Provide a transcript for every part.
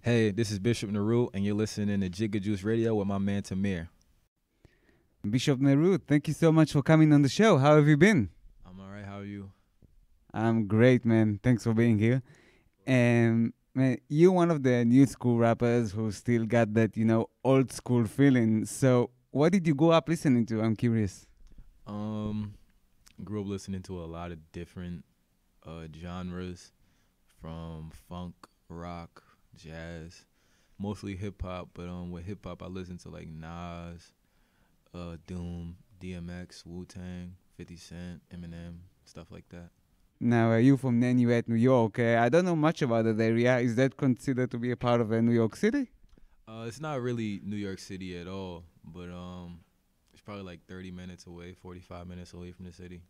Hey, this is Bishop Nehru, and you're listening to Jigga Juice Radio with my man Tamir. Bishop Nehru, thank you so much for coming on the show. How have you been? I'm all right. How are you? I'm great, man. Thanks for being here. And man, you're one of the new school rappers who still got that, old school feeling. So, what did you grow up listening to? I'm curious. Um, Grew up listening to a lot of different genres, from funk, rock, jazz, mostly hip hop. But with hip hop, I listen to like Nas, Doom, DMX, Wu Tang, 50 Cent, Eminem, stuff like that. Now, you from Nanuet, New York. I don't know much about that area. Is that considered to be a part of New York City? It's not really New York City at all, but it's probably like 30 minutes away, 45 minutes away from the city.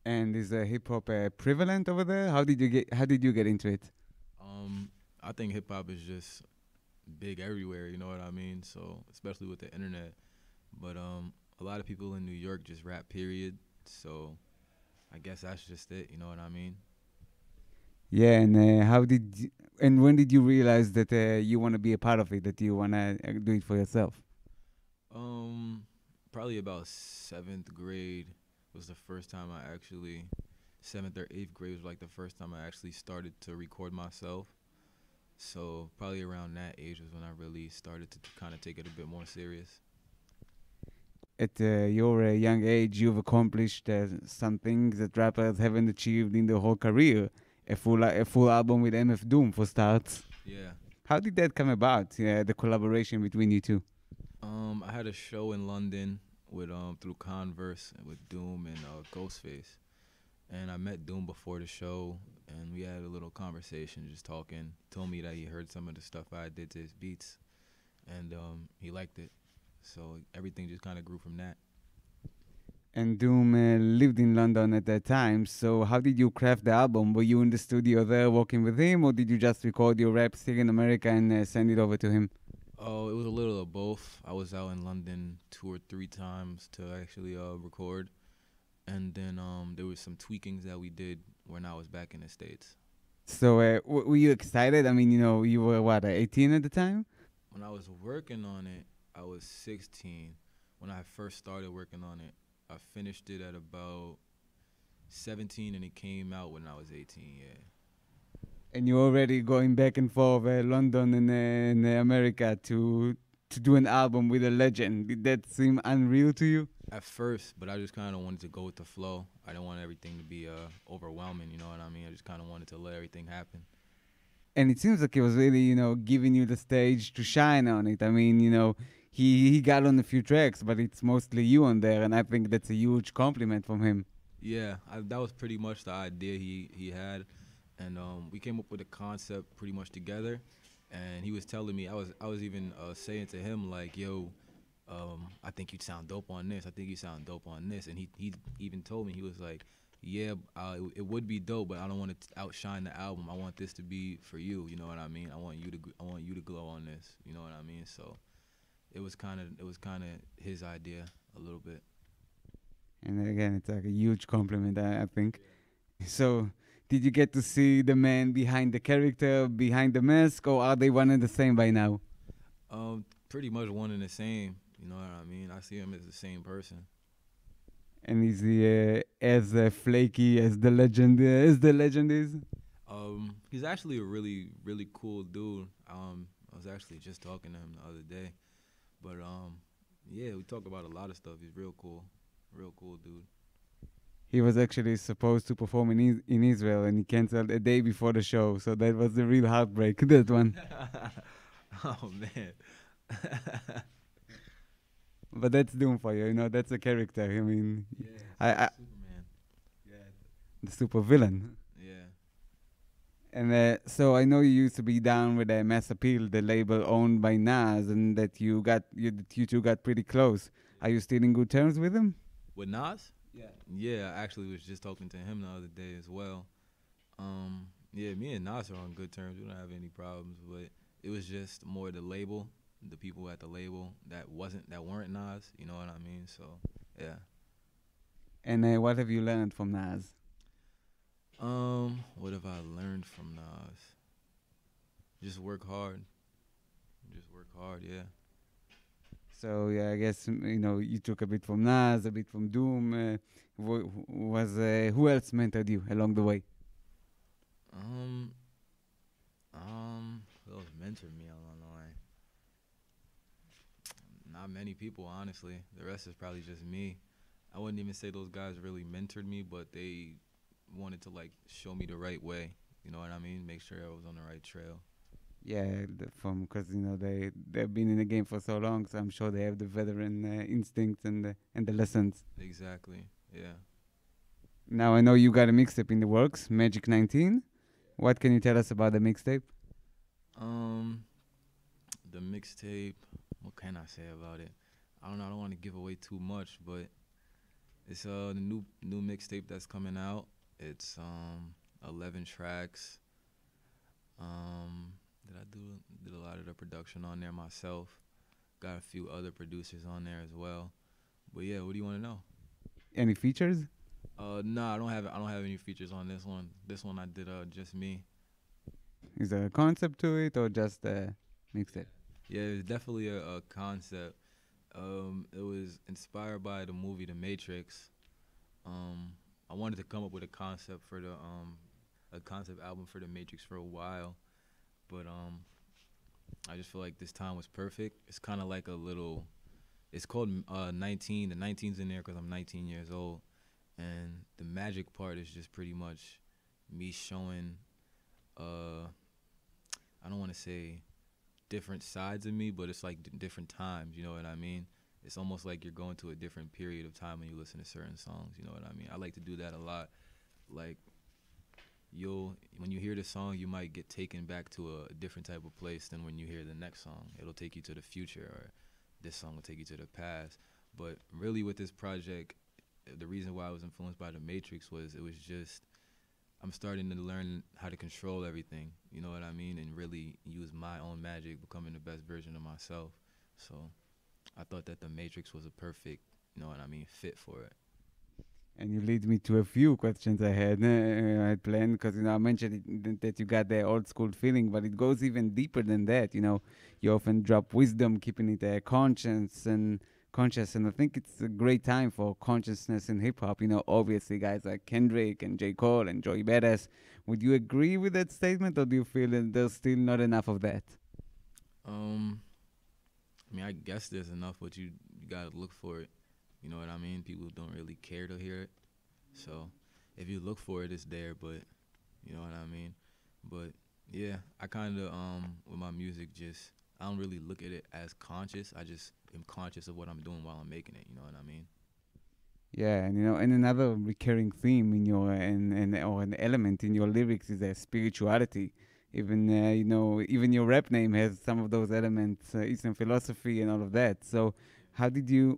And is hip hop prevalent over there? How did you get into it? Um, I think hip hop is just big everywhere. You know what I mean? So especially with the internet, but a lot of people in New York just rap. Period. So I guess that's just it. You know what I mean? Yeah, and and when did you realize that you want to be a part of it, that you want to do it for yourself? Um, Probably about seventh grade was the first time I actually. Seventh or eighth grade was like the first time I actually started to record myself. So probably around that age was when I really started to kind of take it a bit more serious. At your young age, you've accomplished something that rappers haven't achieved in their whole career. A full album with MF Doom, for starts. Yeah. How did that come about, the collaboration between you two? I had a show in London with through Converse with Doom and Ghostface, and I met Doom before the show, and we had a little conversation, just talking. Told me that he heard some of the stuff I did to his beats, and he liked it. So everything just kind of grew from that. And Doom lived in London at that time, so how did you craft the album? Were you in the studio there working with him, or did you just record your raps here in America and send it over to him? Oh, it was a little of both. I was out in London 2 or 3 times to actually record, and then there was some tweakings that we did when I was back in the States. So were you excited? I mean, you were what, 18 at the time? When I was working on it, I was 16. When I first started working on it, I finished it at about 17, and it came out when I was 18. Yeah. And you're already going back and forth, London and America to do an album with a legend. Did that seem unreal to you? At first, but I just kind of wanted to go with the flow. I didn't want everything to be overwhelming. You know what I mean? I just kind of wanted to let everything happen. And it seems like he was really, giving you the stage to shine on it. I mean, he got on a few tracks, but it's mostly you on there, and I think that's a huge compliment from him. Yeah, that was pretty much the idea he had, and we came up with a concept pretty much together. And he was telling me, I was even saying to him like, yo, I think you'd sound dope on this. I think you sound dope on this. And he even told me, he was like, yeah, it would be dope, but I don't want to outshine the album. I want this to be for you. You know what I mean? I want you to glow on this. You know what I mean? So it was kind of his idea a little bit. And again, it's like a huge compliment, I think. So, did you get to see the man behind the character, behind the mask, or are they one and the same by now? Pretty much one and the same. You know what I mean? I see him as the same person. And is he as flaky as the legend is? He's actually a really, really cool dude. I was actually just talking to him the other day, but yeah, we talk about a lot of stuff. He's real cool dude. He was actually supposed to perform in Israel, and he canceled a day before the show. So that was the real heartbreak. That one. Oh man. But that's Doom for you. That's a character. I mean, Yeah, I Superman. Yeah. the super villain. Yeah. And so I know you used to be down with Mass Appeal, the label owned by Nas, and that you two got pretty close. Are you still in good terms with him? With Nas? Yeah. Yeah, I actually was just talking to him the other day as well. Yeah, me and Nas are on good terms. We don't have any problems, but it was just more the label, the people at the label that weren't Nas. You know what I mean? So yeah. And what have you learned from Nas? What have I learned from Nas? Just work hard. Just work hard. Yeah. So yeah, I guess you took a bit from Nas, a bit from Doom. Who else mentored you along the way? Um. Who else mentored me along the way? Not many people, honestly. The rest is probably just me. I wouldn't even say those guys really mentored me, but they wanted to like show me the right way. You know what I mean? Make sure I was on the right trail. Yeah, from because they've been in the game for so long, so I'm sure they have the veteran instincts and the lessons. Exactly. Yeah. Now I know you got a mixtape in the works, Magic 19. What can you tell us about the mixtape? Um, the mixtape. What can I say about it? I don't know. I don't want to give away too much, but it's the new mixtape that's coming out. It's 11 tracks. Did a lot of the production on there myself. Got a few other producers on there as well. But yeah, what do you want to know? Any features? No, I don't have any features on this one. This one I did just me. Is there a concept to it or just a mixtape? Yeah, it's definitely a concept. It was inspired by the movie The Matrix. I wanted to come up with a concept for a concept album for The Matrix for a while, but I just feel like this time was perfect. It's kind of like a little. It's called 19. The 19's in there because I'm 19 years old, and the magic part is just pretty much me showing. I don't want to say different sides of me, but it's like different times. You know what I mean? It's almost like you're going to a different period of time when you listen to certain songs. You know what I mean? I like to do that a lot. Like when you hear the song, you might get taken back to a different type of place than when you hear the next song. It'll take you to the future, or this song will take you to the past. But really, with this project, the reason why I was influenced by The Matrix was it was just I'm starting to learn how to control everything, you know what I mean, and really use my own magic, becoming the best version of myself. So I thought that The Matrix was a perfect, you know what I mean, fit for it. And you lead me to a few questions I had planned because I mentioned that you got the old school feeling, but it goes even deeper than that. You often drop wisdom, keeping it conscious, and I think it's a great time for consciousness in hip hop. Obviously guys like Kendrick and J. Cole and Joey Badass. Would you agree with that statement, or do you feel that there's still not enough of that? I mean, I guess there's enough, but you gotta look for it. You know what I mean? People don't really care to hear it. So if you look for it, it's there, but you know what I mean? But yeah, I kind of, with my music, I don't really look at it as conscious. I just am conscious of what I'm doing while I'm making it. You know what I mean? Yeah, and another recurring theme in your or an element in your lyrics is spirituality. Even even your rap name has some of those elements, Eastern philosophy and all of that. So,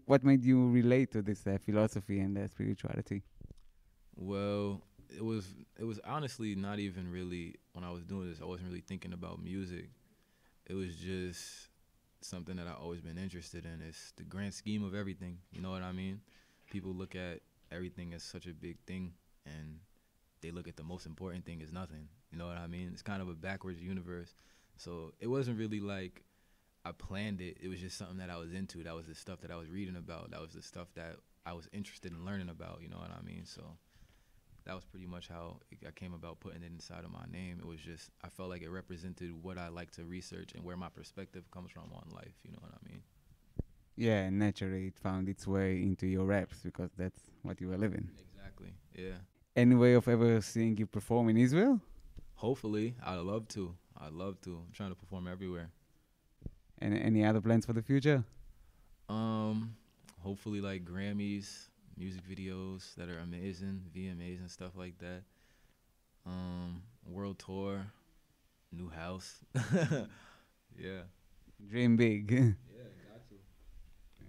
what made you relate to this philosophy and spirituality? Well, it was honestly not even really when I was doing this. I wasn't really thinking about music. It was just something that I've always been interested in. It's the grand scheme of everything. You know what I mean? People look at everything as such a big thing, and they look at the most important thing as nothing. You know what I mean? It's kind of a backwards universe. So it wasn't really like I planned it. It was just something that I was into. That was the stuff that I was reading about. That was the stuff that I was interested in learning about. You know what I mean? So that was pretty much how I came about putting it inside of my name. It was just, I felt like it represented what I like to research and where my perspective comes from on life. You know what I mean? Yeah, naturally it found its way into your raps because that's what you were living. Exactly. Yeah. Any way of ever seeing you perform in Israel? Hopefully. I'd love to. I'm trying to perform everywhere. And any other plans for the future? Hopefully like Grammys, music videos that are amazing, VMAs and stuff like that. World tour, new house. Yeah. Dream big. Yeah,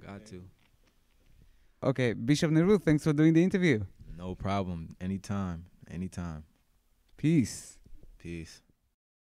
got to. Okay, Bishop Nehru, thanks for doing the interview. No problem. Anytime. Peace. Peace.